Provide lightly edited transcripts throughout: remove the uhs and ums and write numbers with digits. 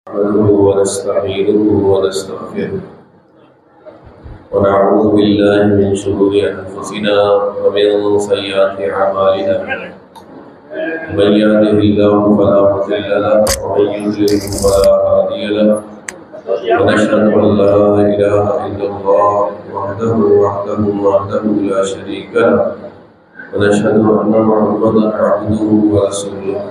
نحمده ونستعينه ونستغفره ونعوذ بالله من شرور أنفسنا ومن سيئات أعمالنا من يهده الله فلا مضل له ومن يضلل فلا هادي له ونشهد أن لا إله إلا الله وحده لا شريك له ونشهد أن محمدا عبده ورسوله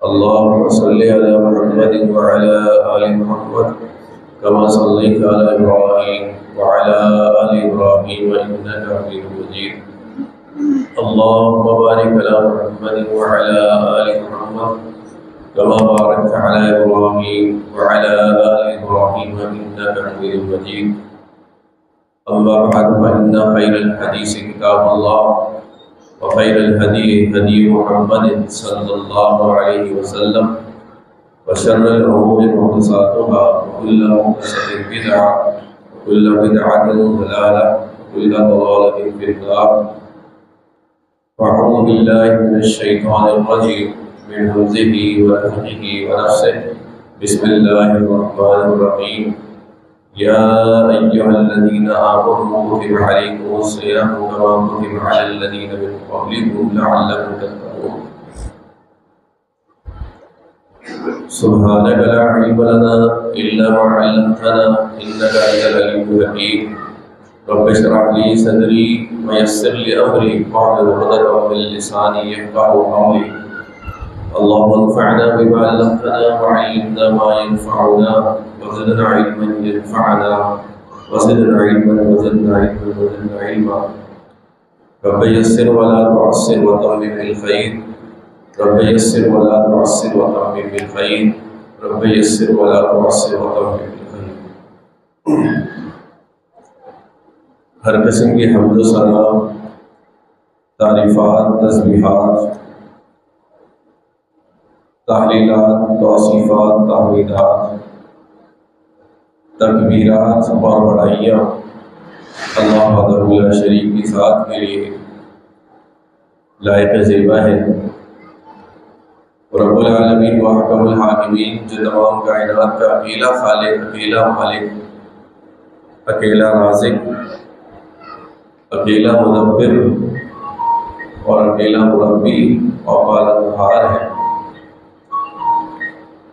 اللهم صل على محمد وعلى آل محمد كما صليت على إبراهيم وعلى آل إبراهيم إنك حميد مجيد اللهم بارك على محمد وعلى آل محمد كما باركت على إبراهيم وعلى آل إبراهيم إنك حميد مجيد أما بعد فإن خير الحديث كتاب الله وخير الهدي هدي محمد صلى الله عليه وسلم وشر الأمور محدثاتها وكل محدثة بدعة وكل بدعة ضلالة وكل ضلالة في النار أعوذ بالله من الشيطان الرجيم من همزه ونفخه ونفسه بسم الله الرحمن الرحيم يا أيها الذين آمنوا كتب عليكم الصيام كما كتب على الذين من قبلكم لعلكم تتقون سبحانك لا علم لنا إلا ما علمتنا إنك أنت العليم الحكيم رب اشرح لي صدري ويسر لي أمري واحلل عقدة من لساني يفقهوا قولي اللهم انفعنا بما علمتنا وعلمنا ما ينفعنا وزدنا علما ينفعنا وزدنا علما رب يسر ولا تعسر وتمم بالخير رب يسر ولا تعسر وتمم بالخير رب يسر ولا تعسر وتمم بالخير ہر قسم کی حمد و ثنا، تعریفات، تسبیحات، تحلیلات، توصیفات، تحمیدات، تکبیرات اور بڑائیاں اللہ وحدہ لا شریک کی ذات کے لیے لائق زیبا ہے۔ رب العالمین واحکم الحاکمین، جو تمام کائنات کا اکیلا خالق، اکیلا مالک، اکیلا رازق، اکیلا مدبر اور اکیلا مربی اور پالنہار ہے،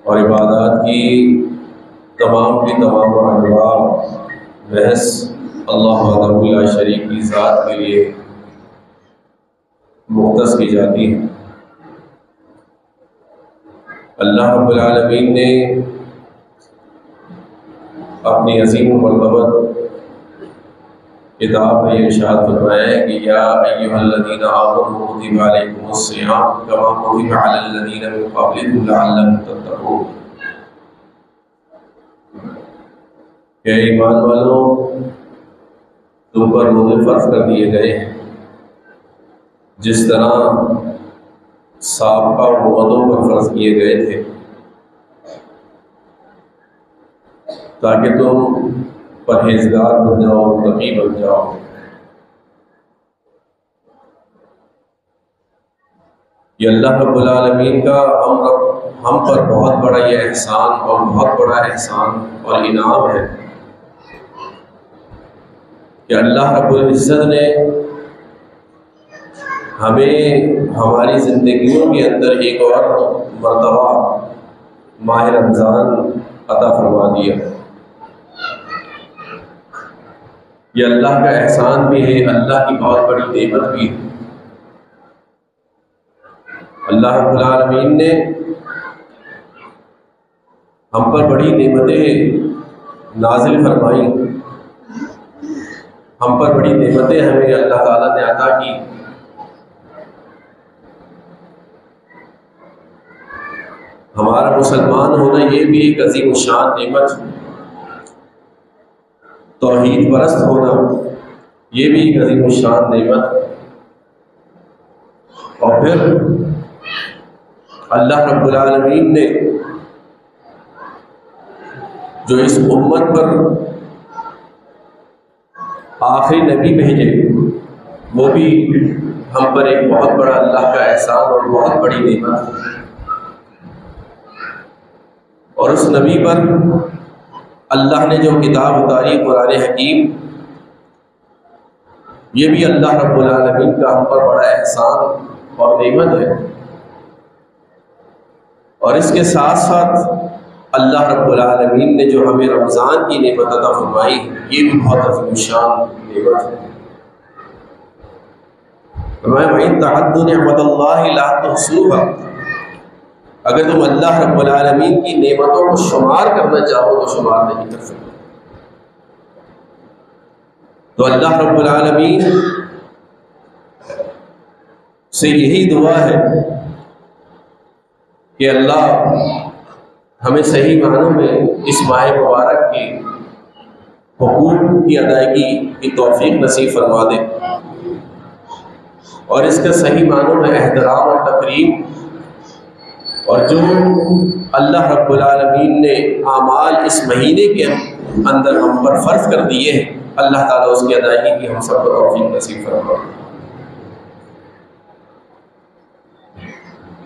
اور عبادات کی تمام انواع محض اللہ وحدہ لا شریک کی ذات کے لیے مختص کی جاتی ہے۔ اللہ رب العالمین نے اپنی عظیم و مرتبت کتاب میں ارشاد فرمایا ہے کہ یا ایھا الذین آمنوا کتب علیکم الصیام کما کتب علی الذین من قبلکم لعلکم تتقون، کہ ایمان والوں تم پر روزے فرض کر دیے گئے ہیں جس طرح سابقہ امتوں پر فرض کیے گئے تھے، تاکہ تم پرہیزگار بن جاؤ، متقی بن جاؤ۔ یہ اللہ رب العالمین کا ہم پر بہت بڑا یہ احسان اور بہت بڑا احسان اور انعام ہے کہ اللہ رب العزت نے ہمیں ہماری زندگیوں کے اندر ایک اور مرتبہ ماہ رمضان عطا فرما دیا۔ یہ اللہ کا احسان بھی ہے، اللہ کی بہت بڑی نعمت بھی ہے۔ اللہ رب العالمین نے ہم پر بڑی نعمتیں نازل فرمائی، ہم پر بڑی نعمتیں ہمیں اللہ تعالیٰ نے عطا کی۔ ہمارا مسلمان ہونا یہ بھی ایک عظیم الشان نعمت، توحید پرست ہونا یہ بھی ایک عظیم الشان نعمت، اور پھر اللہ رب العالمین نے جو اس امت پر آخری نبی بھیجے وہ بھی ہم پر ایک بہت بڑا اللہ کا احسان اور بہت بڑی نعمت ہے۔ اور اس نبی پر اللہ نے جو کتاب اتاری قرآن حکیم، یہ بھی اللہ رب العالمین کا ہم پر بڑا احسان اور نعمت ہے۔ اور اس کے ساتھ ساتھ اللہ رب العالمین نے جو ہمیں رمضان کی نعمت عطا فرمائی، یہ بھی بہت عظیم شان نعمت ہے۔ فرمایا وَإِن تَعُدُّوا نِعْمَتَ اللَّهِ لَا تُحْصُوهَا، اگر تم اللہ رب العالمین کی نعمتوں کو شمار کرنا چاہو تو شمار نہیں کر سکتے۔ تو اللہ رب العالمین سے یہی دعا ہے کہ اللہ ہمیں صحیح معنوں میں اس ماہ مبارک کے حقوق کی ادائیگی کی توفیق نصیب فرما دے، اور اس کے صحیح معنوں میں احترام اور تقریب، اور جو اللہ رب العالمین نے اعمال اس مہینے کے اندر ہم پر فرض کر دیے ہیں، اللہ تعالیٰ اس کی ادائیگی کی ہم سب کو توفیق نصیب فرما دے۔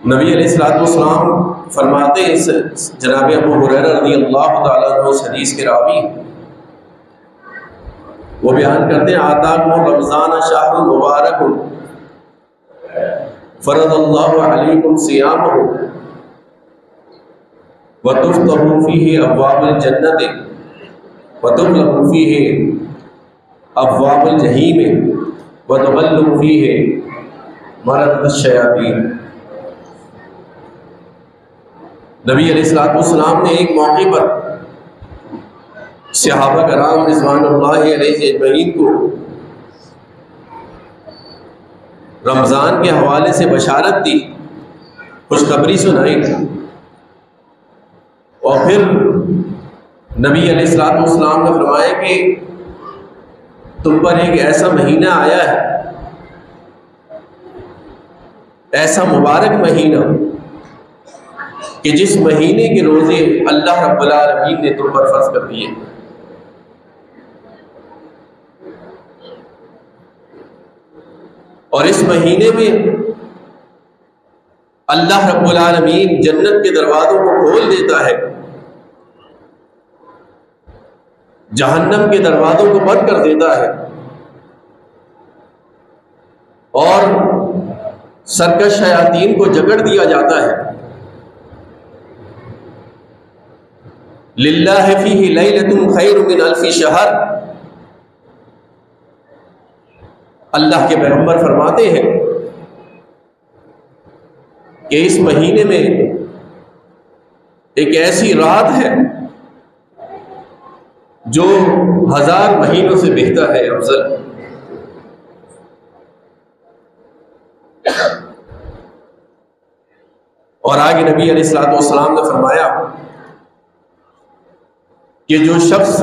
نبی علیہ السلام فرماتے ہیں، جناب ابو ہریرہ رضی اللہ تعالیٰ عنہ اس حدیث کے راوی، وہ بیان کرتے ہیں آتاکم رمضان شہر مبارک فرض اللہ علیکم صیامہ وتفتح فیہ ابواب الجنت وتغلق فیہ ابواب الجحیم وتغلق فیہ مرد الشیاطین۔ نبی علیہ السلام نے ایک موقع پر صحابہ کرام رضوان اللہ علیہ اجمعین کو رمضان کے حوالے سے بشارت دی، خوشخبری سنائی، اور پھر نبی علیہ السلام نے فرمایا کہ تم پر ایک ایسا مہینہ آیا ہے، ایسا مبارک مہینہ کہ جس مہینے کے روزے اللہ رب العالمین نے تم پر فرض کر دیے، اور اس مہینے میں اللہ رب العالمین جنت کے دروازوں کو کھول دیتا ہے، جہنم کے دروازوں کو بند کر دیتا ہے، اور سرکش شیاطین کو جکڑ دیا جاتا ہے۔ للہ فیہ لیلۃ خیر من الف شہر، اللہ کے پیغمبر فرماتے ہیں کہ اس مہینے میں ایک ایسی رات ہے جو 1000 مہینوں سے بہتر ہے، افضل۔ اور آگے نبی علیہ السلام نے فرمایا کہ جو شخص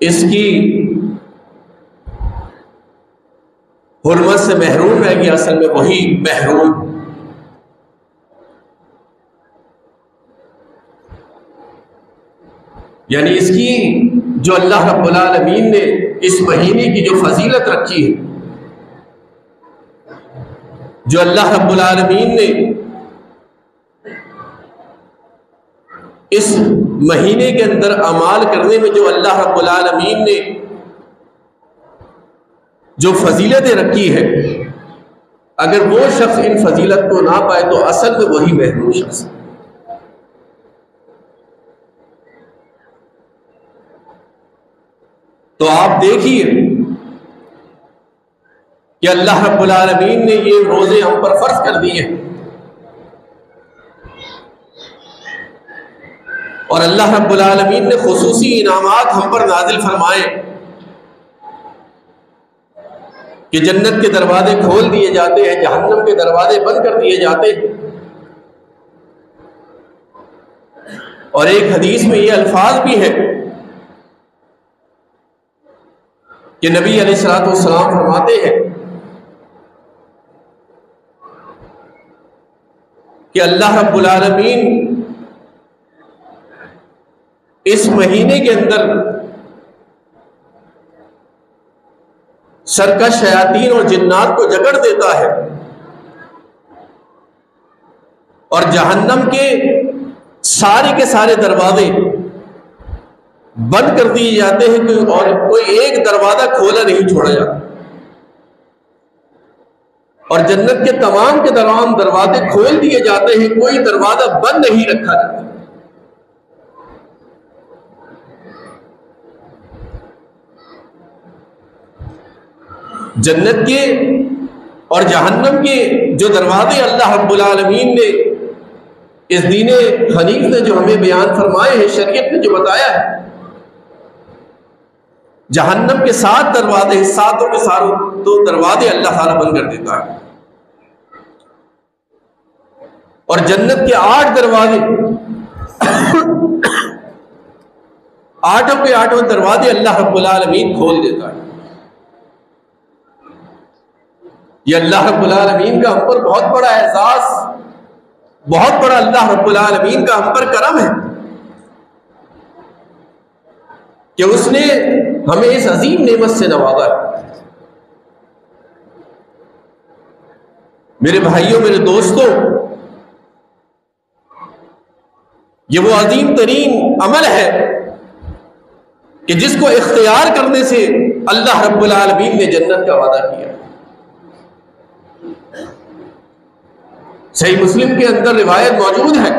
اس کی حرمت سے محروم رہ گیا، اصل میں وہی محروم، یعنی اس کی جو اللہ رب العالمین نے اس مہینے کی جو فضیلت رکھی ہے، جو اللہ رب العالمین نے اس مہینے کے اندر اعمال کرنے میں جو اللہ رب العالمین نے جو فضیلتیں رکھی ہے، اگر وہ شخص ان فضیلت کو نہ پائے تو اصل میں وہی محروم شخص ہے۔ تو آپ دیکھیے کہ اللہ رب العالمین نے یہ روزے ہم پر فرض کر دیے، اور اللہ رب العالمین نے خصوصی انعامات ہم پر نازل فرمائے کہ جنت کے دروازے کھول دیے جاتے ہیں، جہنم کے دروازے بند کر دیے جاتے ہیں۔ اور ایک حدیث میں یہ الفاظ بھی ہے کہ نبی علیہ السلام فرماتے ہیں کہ اللہ رب العالمین اس مہینے کے اندر سرکش شیاطین اور جنات کو جکڑ دیتا ہے، اور جہنم کے سارے دروازے بند کر دیے جاتے ہیں اور کوئی ایک دروازہ کھولا نہیں چھوڑا جاتا، اور جنت کے تمام دروازے کھول دیے جاتے ہیں، کوئی دروازہ بند نہیں رکھا جاتا۔ جنت کے اور جہنم کے جو دروازے اللہ رب العالمین نے اس دین حنیف نے جو ہمیں بیان فرمائے ہیں، شریعت نے جو بتایا ہے، جہنم کے 7 دروازے ہیں، ساتوں کے ساتوں دروازے اللہ تعالیٰ بند کر دیتا ہے، اور جنت کے 8 دروازے 8 کے 8 دروازے اللہ رب العالمین کھول دیتا ہے۔ یہ اللہ رب العالمین کا ہم پر بہت بڑا احساس، بہت بڑا اللہ رب العالمین کا ہم پر کرم ہے کہ اس نے ہمیں اس عظیم نعمت سے نوازا ہے۔ میرے بھائیوں، میرے دوستوں، یہ وہ عظیم ترین عمل ہے کہ جس کو اختیار کرنے سے اللہ رب العالمین نے جنت کا وعدہ کیا۔ صحیح مسلم کے اندر روایت موجود ہے،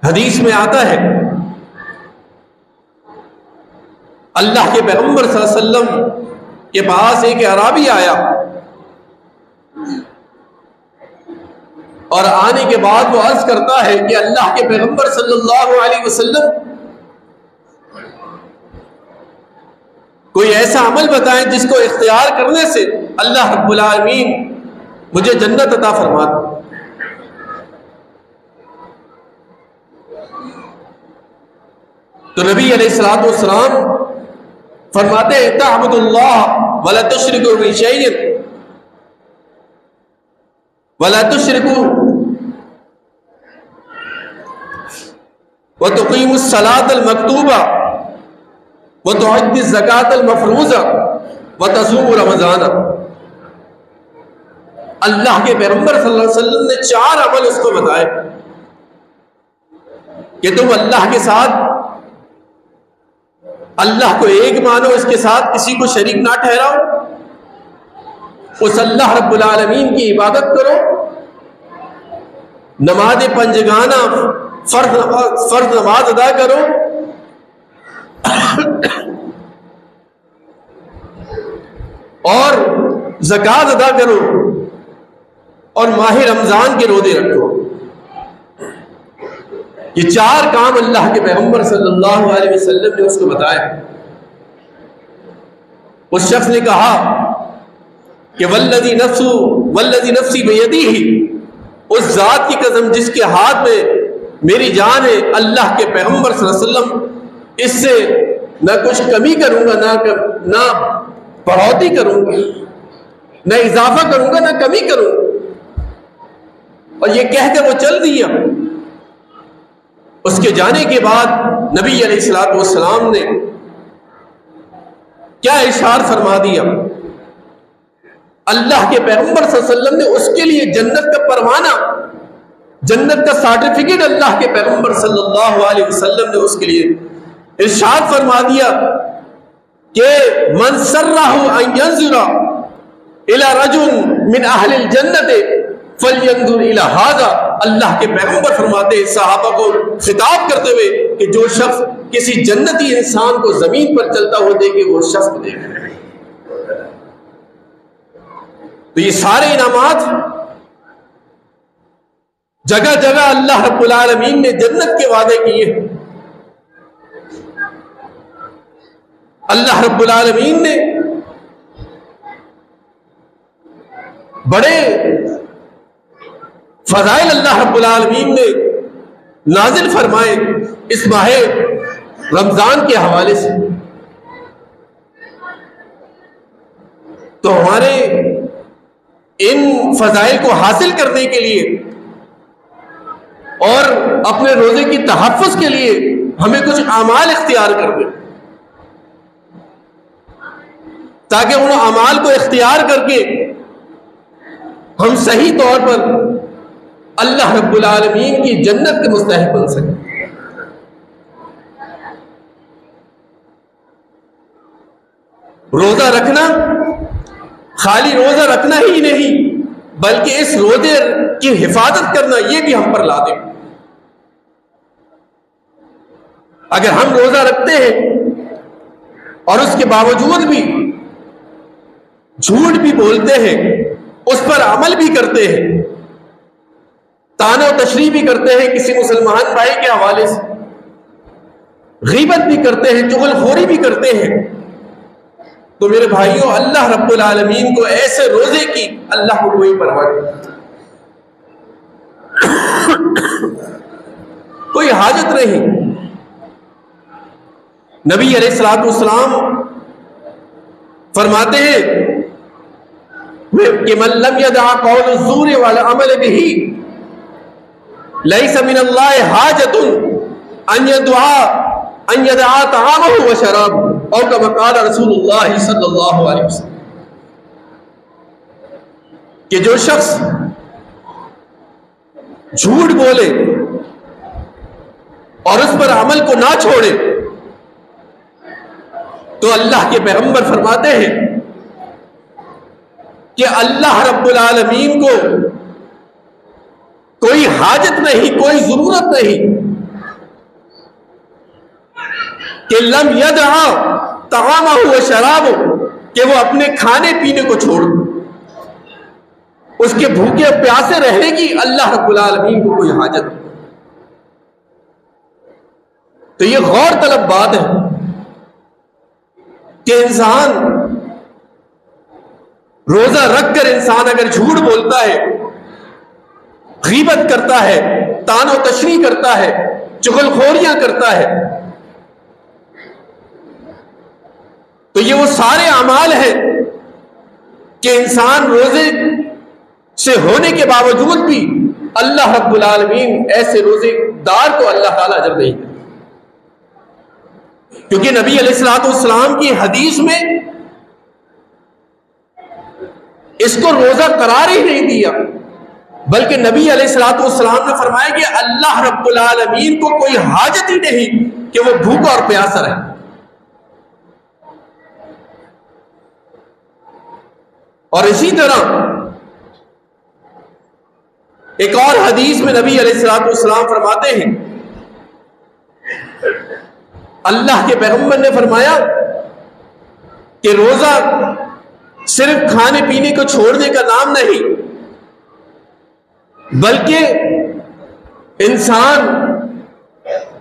حدیث میں آتا ہے اللہ کے پیغمبر صلی اللہ علیہ وسلم کے پاس ایک اعرابی آیا، اور آنے کے بعد وہ عرض کرتا ہے کہ اللہ کے پیغمبر صلی اللہ علیہ وسلم کوئی ایسا عمل بتائیں جس کو اختیار کرنے سے اللہ رب العالمین مجھے جنت عطا فرما دے۔ تو نبی علیہ الصلوۃ والسلام فرماتے ہیں تعبد اللہ ولا تشرکوا به شیئا ولا تشرکوا وتقيموا الصلاة المكتوبة وتؤدوا الزكاة المفروضة وتصوموا رمضان۔ اللہ کے پیغمبر صلی اللہ علیہ وسلم نے 4 عمل اس کو بتائے کہ تم اللہ کے ساتھ اللہ کو ایک مانو، اس کے ساتھ کسی کو شریک نہ ٹھہراؤ، اس اللہ رب العالمین کی عبادت کرو، نماز پنجگانہ فرض نماز ادا کرو، اور زکوٰۃ ادا کرو، اور ماہ رمضان کے روزے رکھو۔ یہ 4 کام اللہ کے پیغمبر صلی اللہ علیہ وسلم نے اس کو بتایا۔ اس شخص نے کہا کہ والذی نفسی بیدیہ، اس ذات کی قسم جس کے ہاتھ میں میری جان ہے، اللہ کے پیغمبر صلی اللہ علیہ وسلم اس سے نہ کچھ کمی کروں گا، نہ بڑھوتی کروں گا، نہ اضافہ کروں گا، نہ کمی کروں گا۔ اور یہ کہہ کے وہ چل دیا۔ اس کے جانے کے بعد نبی علیہ الصلوۃ والسلام نے کیا ارشاد فرما دیا؟ اللہ کے پیغمبر صلی اللہ علیہ وسلم نے اس کے لیے جنت کا پروانہ، جنت کا سرٹیفکیٹ اللہ کے پیغمبر صلی اللہ علیہ وسلم نے اس کے لیے ارشاد فرما دیا کہ من سرہ ان ينظر الى رجل من اہل الجنت فلینظر الی ھذا۔ اللہ کے پیغمبر فرماتے ہیں صحابہ کو خطاب کرتے ہوئے کہ جو شخص کسی جنتی انسان کو زمین پر چلتا ہوا دیکھے وہ شخص کو دیکھے۔ تو یہ سارے انعامات جگہ جگہ اللہ رب العالمین نے جنت کے وعدے کیے ہیں۔ اللہ رب العالمین نے بڑے فضائل اللہ رب العالمین نے نازل فرمائے اس ماہ رمضان کے حوالے سے۔ تو ہمارے ان فضائل کو حاصل کرنے کے لیے اور اپنے روزے کی تحفظ کے لیے ہمیں کچھ اعمال اختیار کر دیں، تاکہ ان اعمال کو اختیار کر کے ہم صحیح طور پر اللہ رب العالمین کی جنت کے مستحق بن سکیں۔ روزہ رکھنا خالی روزہ رکھنا ہی نہیں بلکہ اس روزے کی حفاظت کرنا یہ بھی ہم پر لازم ہے۔ اگر ہم روزہ رکھتے ہیں اور اس کے باوجود بھی جھوٹ بھی بولتے ہیں، اس پر عمل بھی کرتے ہیں، طعن و تشریح بھی کرتے ہیں کسی مسلمان بھائی کے حوالے سے، غیبت بھی کرتے ہیں، چغل خوری بھی کرتے ہیں، تو میرے بھائیوں اللہ رب العالمین کو ایسے روزے کی اللہ کو کوئی پرواہ نہیں، کوئی حاجت نہیں۔ نبی علیہ الصلوۃ والسلام فرماتے ہیں کہ من لم يدع قول الزور والعمل به ليس من الله حاجة ان يدع طعامه وشرابه اور كما قال رسول اللہ صلی اللہ علیہ وسلم کہ جو شخص جھوٹ بولے اور اس پر عمل کو نہ چھوڑے تو اللہ کے پیغمبر فرماتے ہیں کہ اللہ رب العالمین کو کوئی حاجت نہیں، کوئی ضرورت نہیں کہ لم یدع طعامہ و شرابہ، کہ وہ اپنے کھانے پینے کو چھوڑ، اس کے بھوکے پیاسے رہنے کی اللہ رب العالمین کو کوئی حاجت نہیں۔ تو یہ غور طلب بات ہے کہ انسان روزہ رکھ کر انسان اگر جھوٹ بولتا ہے، غیبت کرتا ہے، طعن و تشریح کرتا ہے، چغل خوریاں کرتا ہے، تو یہ وہ سارے اعمال ہیں کہ انسان روزے سے ہونے کے باوجود بھی اللہ رب العالمین ایسے روزے دار کو اللہ تعالیٰ اجر نہیں دیتا، کیونکہ نبی علیہ الصلوۃ والسلام کی حدیث میں اس کو روزہ قرار ہی نہیں دیا، بلکہ نبی علیہ الصلوۃ والسلام نے فرمایا کہ اللہ رب العالمین کو کوئی حاجت ہی نہیں کہ وہ بھوکا اور پیاسا رہے۔ اور اسی طرح ایک اور حدیث میں نبی علیہ الصلوۃ والسلام فرماتے ہیں، اللہ کے پیغمبر نے فرمایا کہ روزہ صرف کھانے پینے کو چھوڑنے کا نام نہیں، بلکہ انسان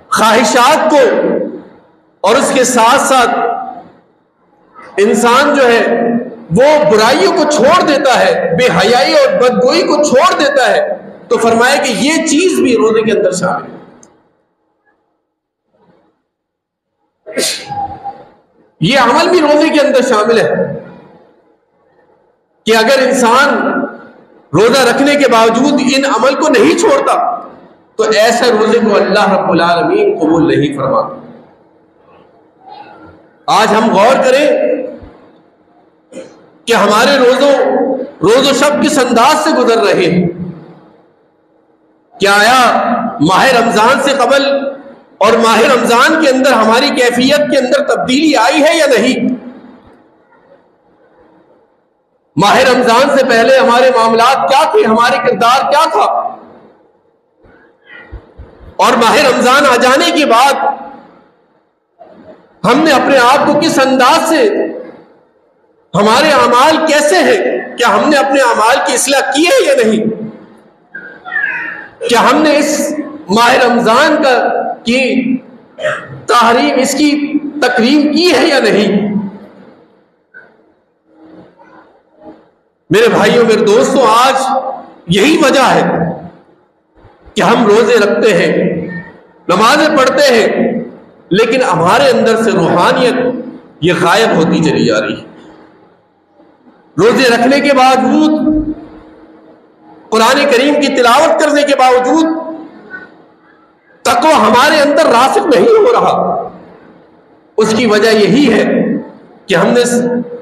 خواہشات کو اور اس کے ساتھ ساتھ انسان جو ہے وہ برائیوں کو چھوڑ دیتا ہے، بے حیائی اور بدگوئی کو چھوڑ دیتا ہے، تو فرمایا کہ یہ چیز بھی روزے کے اندر شامل ہے۔ یہ عمل بھی روزے کے اندر شامل ہے کہ اگر انسان روزہ رکھنے کے باوجود ان عمل کو نہیں چھوڑتا تو ایسے روزے کو اللہ رب العالمین قبول نہیں فرماتا۔ آج ہم غور کریں کہ ہمارے روز و شب کس انداز سے گزر رہے ہیں۔ کیا آیا ماہ رمضان سے قبل اور ماہ رمضان کے اندر ہماری کیفیت کے اندر تبدیلی آئی ہے یا نہیں؟ ماہ رمضان سے پہلے ہمارے معاملات کیا تھے، ہمارے کردار کیا تھا، اور ماہ رمضان آ جانے کے بعد ہم نے اپنے آپ کو کس انداز سے، ہمارے اعمال کیسے ہیں، کیا ہم نے اپنے اعمال کی اصلاح کی ہے یا نہیں؟ کیا ہم نے اس ماہ رمضان کی تحریم، اس کی تکریم کی ہے یا نہیں؟ میرے بھائیوں، میرے دوستوں، آج یہی وجہ ہے کہ ہم روزے رکھتے ہیں، نمازیں پڑھتے ہیں، لیکن ہمارے اندر سے روحانیت یہ غائب ہوتی چلی جا رہی ہے۔ روزے رکھنے کے باوجود، قرآن کریم کی تلاوت کرنے کے باوجود تقویٰ ہمارے اندر راسخ نہیں ہو رہا۔ اس کی وجہ یہی ہے کہ ہم نے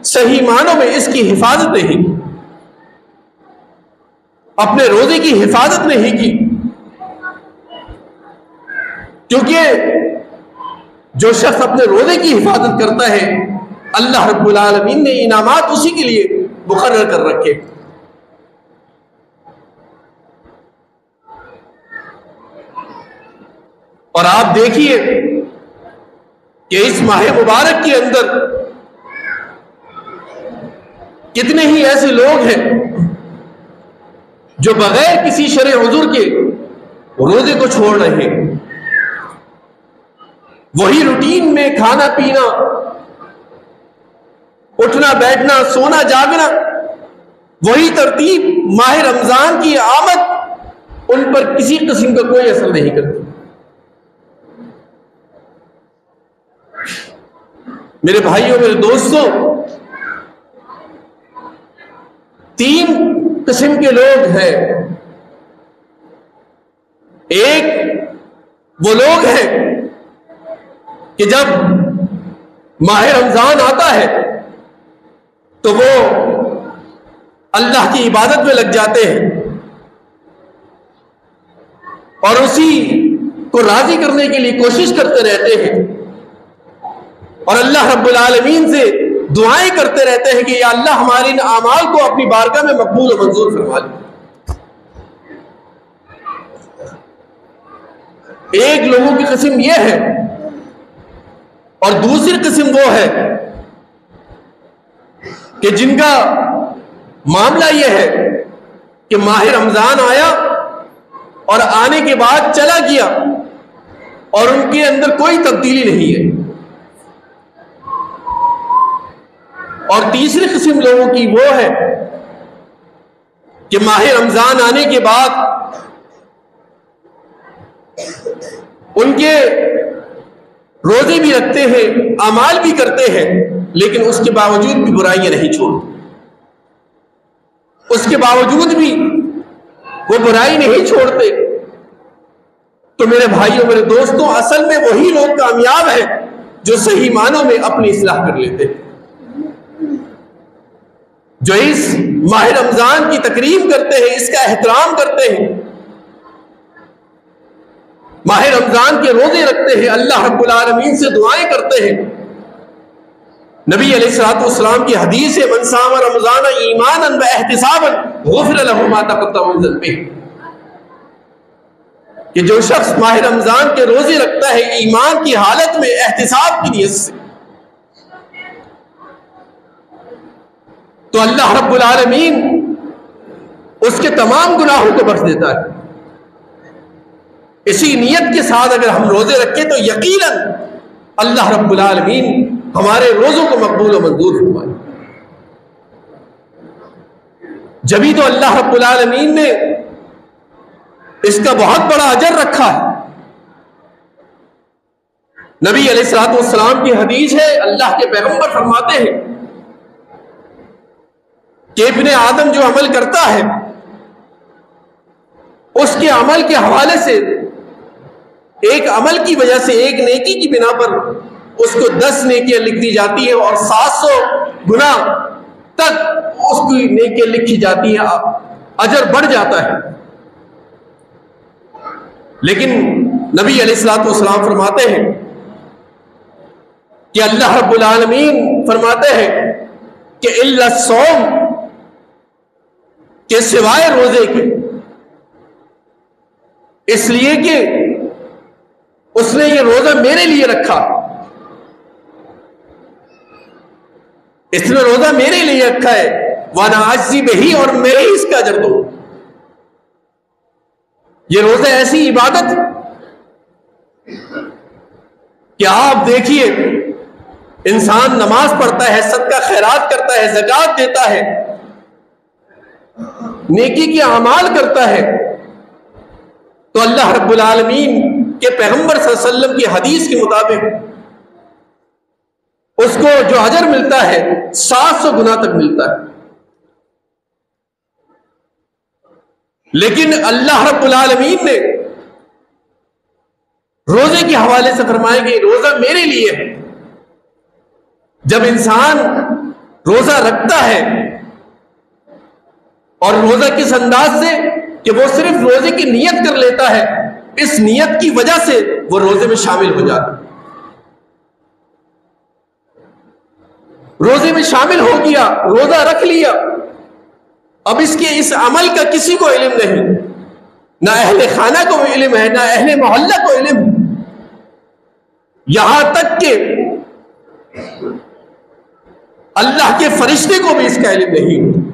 صحیح معنوں میں اس کی حفاظت نہیں کی۔ اپنے روزے کی حفاظت نہیں کی، کیونکہ جو شخص اپنے روزے کی حفاظت کرتا ہے اللہ رب العالمین نے انعامات اسی کے لیے مقرر کر رکھے۔ اور آپ دیکھیے کہ اس ماہ مبارک کے اندر کتنے ہی ایسے لوگ ہیں جو بغیر کسی شرع عذر کے روزے کو چھوڑ رہے ہیں، وہی روٹین میں کھانا پینا، اٹھنا بیٹھنا، سونا جاگنا، وہی ترتیب ماہ رمضان کی آمد ان پر کسی قسم کا کوئی اثر نہیں کرتی۔ میرے بھائیوں، میرے دوستوں، تین قسم کے لوگ ہیں۔ ایک وہ لوگ ہیں کہ جب ماہ رمضان آتا ہے تو وہ اللہ کی عبادت میں لگ جاتے ہیں اور اسی کو راضی کرنے کے لیے کوشش کرتے رہتے ہیں اور اللہ رب العالمین سے دعائیں کرتے رہتے ہیں کہ یا اللہ ہمارے ان اعمال کو اپنی بارگاہ میں مقبول و منظور فرما لے۔ ایک لوگوں کی قسم یہ ہے، اور دوسری قسم وہ ہے کہ جن کا معاملہ یہ ہے کہ ماہ رمضان آیا اور آنے کے بعد چلا گیا اور ان کے اندر کوئی تبدیلی نہیں ہے۔ اور تیسری قسم لوگوں کی وہ ہے کہ ماہ رمضان آنے کے بعد ان کے روزے بھی رکھتے ہیں، اعمال بھی کرتے ہیں، لیکن اس کے باوجود بھی برائیاں نہیں چھوڑتے، اس کے باوجود بھی وہ برائی نہیں چھوڑتے۔ تو میرے بھائیوں، میرے دوستوں، اصل میں وہی لوگ کامیاب ہیں جو صحیح معنوں میں اپنی اصلاح کر لیتے ہیں، جو اس ماہ رمضان کی تکریم کرتے ہیں، اس کا احترام کرتے ہیں، ماہ رمضان کے روزے رکھتے ہیں، اللہ رب العالمین سے دعائیں کرتے ہیں۔ نبی علیہ الصلوۃ والسلام کی حدیث ہے من صام رمضان ایمانا واحتسابا غفر له ما تقدم من ذنبه، کہ جو شخص ماہ رمضان کے روزے رکھتا ہے ایمان کی حالت میں، احتساب کی نیت سے، تو اللہ رب العالمین اس کے تمام گناہوں کو بخش دیتا ہے۔ اسی نیت کے ساتھ اگر ہم روزے رکھیں تو یقیناً اللہ رب العالمین ہمارے روزوں کو مقبول و منظور فرمائے۔ جبھی تو اللہ رب العالمین نے اس کا بہت بڑا اجر رکھا ہے۔ نبی علیہ الصلوۃ والسلام کی حدیث ہے، اللہ کے پیغمبر فرماتے ہیں کہ ابن آدم جو عمل کرتا ہے اس کے عمل کے حوالے سے، ایک عمل کی وجہ سے، ایک نیکی کی بنا پر اس کو 10 نیکیاں لکھ دی جاتی ہیں اور 700 گنا تک اس کی نیکیاں لکھی جاتی ہیں، اجر بڑھ جاتا ہے۔ لیکن نبی علیہ الصلوۃ والسلام فرماتے ہیں کہ اللہ رب العالمین فرماتے ہیں کہ الا الصوم، کہ سوائے روزے کے، اس لیے کہ اس نے یہ روزہ میرے لیے رکھا، اس نے روزہ میرے لیے رکھا ہے، وانا اجزی بہی، اور میں ہی اس کا اجر دوں۔ یہ روزہ ایسی عبادت کہ آپ دیکھیے انسان نماز پڑھتا ہے، صدقہ خیرات کرتا ہے، زکوٰۃ دیتا ہے، نیکی کے اعمال کرتا ہے، تو اللہ رب العالمین کے پیغمبر صلی اللہ علیہ وسلم کی حدیث کے مطابق اس کو جو اجر ملتا ہے 700 گنا تک ملتا ہے۔ لیکن اللہ رب العالمین نے روزے کے حوالے سے فرمایا کہ روزہ میرے لیے ہے۔ جب انسان روزہ رکھتا ہے اور روزہ کس انداز سے، کہ وہ صرف روزے کی نیت کر لیتا ہے، اس نیت کی وجہ سے وہ روزے میں شامل ہو جاتا ہے، روزے میں شامل ہو گیا، روزہ رکھ لیا، اب اس کے اس عمل کا کسی کو علم نہیں، نہ اہل خانہ کو علم ہے، نہ اہل محلہ کو علم ہے، یہاں تک کہ اللہ کے فرشتے کو بھی اس کا علم نہیں۔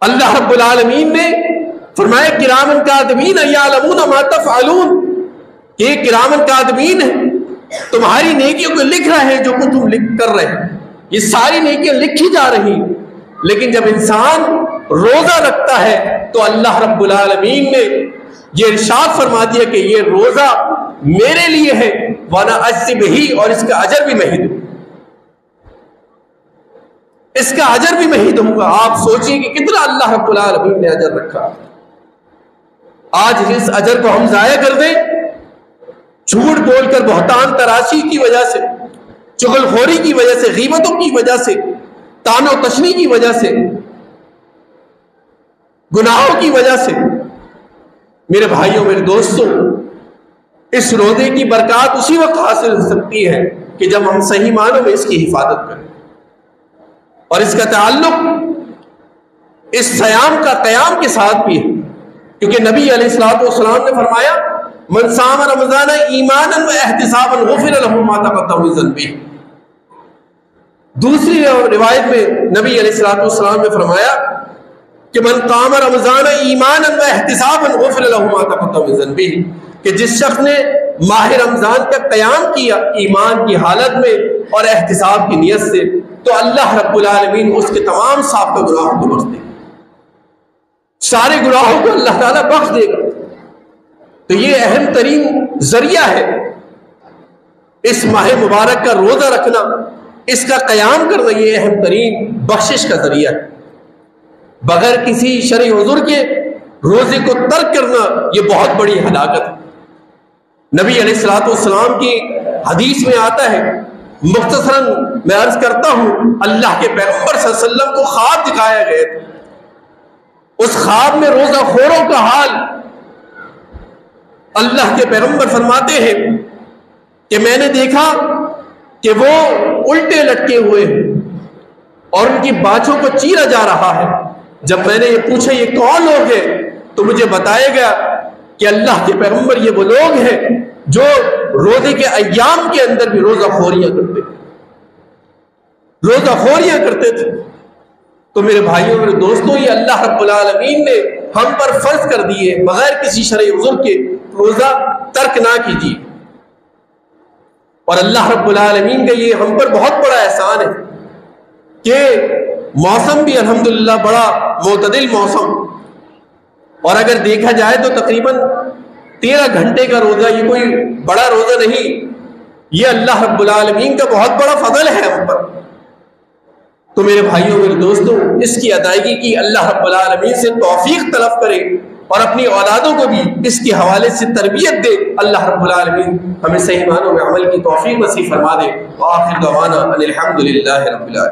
اللہ رب العالمین نے فرمایا کرامن کاتبین یعلمون ما تفعلون، کہ یہ کرامن کاتبین ہیں، تمہاری نیکیوں کو لکھ رہے ہیں جو کچھ تم کر رہے ہیں، یہ ساری نیکیاں لکھی جا رہی، لیکن جب انسان روزہ رکھتا ہے تو اللہ رب العالمین نے یہ ارشاد فرما دیا کہ یہ روزہ میرے لیے ہے، وانا اجزی بہی، اور اس کا اجر بھی میں ہی دوں، اس کا اجر بھی میں ہی دوں گا۔ آپ سوچئے کہ کتنا اللہ رب العالمین نے اجر رکھا، آج اس اجر کو ہم ضائع کر دیں جھوٹ بول کر، بہتان تراشی کی وجہ سے، چغل خوری کی وجہ سے، غیبتوں کی وجہ سے، طعن و تشنیع کی وجہ سے، گناہوں کی وجہ سے۔ میرے بھائیوں، میرے دوستوں، اس روزے کی برکات اسی وقت حاصل ہو سکتی ہے کہ جب ہم صحیح معنوں میں اس کی حفاظت کریں، اور اس کا تعلق اس صیام کا قیام کے ساتھ بھی ہے، کیونکہ نبی علیہ الصلوۃ والسلام نے فرمایا من صام رمضان ایمانا و احتسابا غفر له ما تقدم من ذنبه۔ دوسری روایت میں نبی علیہ الصلوۃ والسلام نے فرمایا کہ من قام رمضان ایمانا و احتسابا غفر له ما تقدم من ذنبه، کہ جس شخص نے ماہ رمضان کا قیام کیا ایمان کی حالت میں اور احتساب کی نیت سے، تو اللہ رب العالمین اس کے تمام سابقہ گناہوں کو بخش دے گا، سارے گناہوں کو اللہ تعالیٰ بخش دے گا۔ تو یہ اہم ترین ذریعہ ہے، اس ماہ مبارک کا روزہ رکھنا، اس کا قیام کرنا، یہ اہم ترین بخشش کا ذریعہ ہے۔ بغیر کسی شرعی عذر کے روزے کو ترک کرنا یہ بہت بڑی ہلاکت ہے۔ نبی علیہ الصلوۃ والسلام کی حدیث میں آتا ہے، مختصراً میں عرض کرتا ہوں، اللہ کے پیغمبر صلی اللہ علیہ وسلم کو خواب دکھایا گیا تھا، اس خواب میں روزہ خوروں کا حال، اللہ کے پیغمبر فرماتے ہیں کہ میں نے دیکھا کہ وہ الٹے لٹکے ہوئے ہیں اور ان کی باچھوں کو چیرا جا رہا ہے۔ جب میں نے یہ پوچھا یہ کون لوگ ہیں تو مجھے بتایا گیا کہ اللہ کے پیغمبر یہ وہ لوگ ہیں جو روزے کے ایام کے اندر بھی روزہ خوریاں کرتے تھے، روزہ خوریاں کرتے تھے۔ تو میرے بھائیوں، میرے دوستوں، یہ اللہ رب العالمین نے ہم پر فرض کر دیے بغیر کسی شرعی عذر کے روزہ ترک نہ کیجیے، اور اللہ رب العالمین کا یہ ہم پر بہت بڑا احسان ہے کہ موسم بھی الحمدللہ بڑا معتدل موسم، اور اگر دیکھا جائے تو تقریباً 13 گھنٹے کا روزہ، یہ کوئی بڑا روزہ نہیں، یہ اللہ رب العالمین کا بہت بڑا فضل ہے ہم پر۔ تو میرے بھائیوں، میرے دوستوں، اس کی ادائیگی کی اللہ رب العالمین سے توفیق طلب کریں اور اپنی اولادوں کو بھی اس کے حوالے سے تربیت دے۔ اللہ رب العالمین ہمیں صحیح معنوں میں عمل کی توفیق نصیب فرما دے۔ وآخر دعوانا ان الحمد للہ رب العالمین۔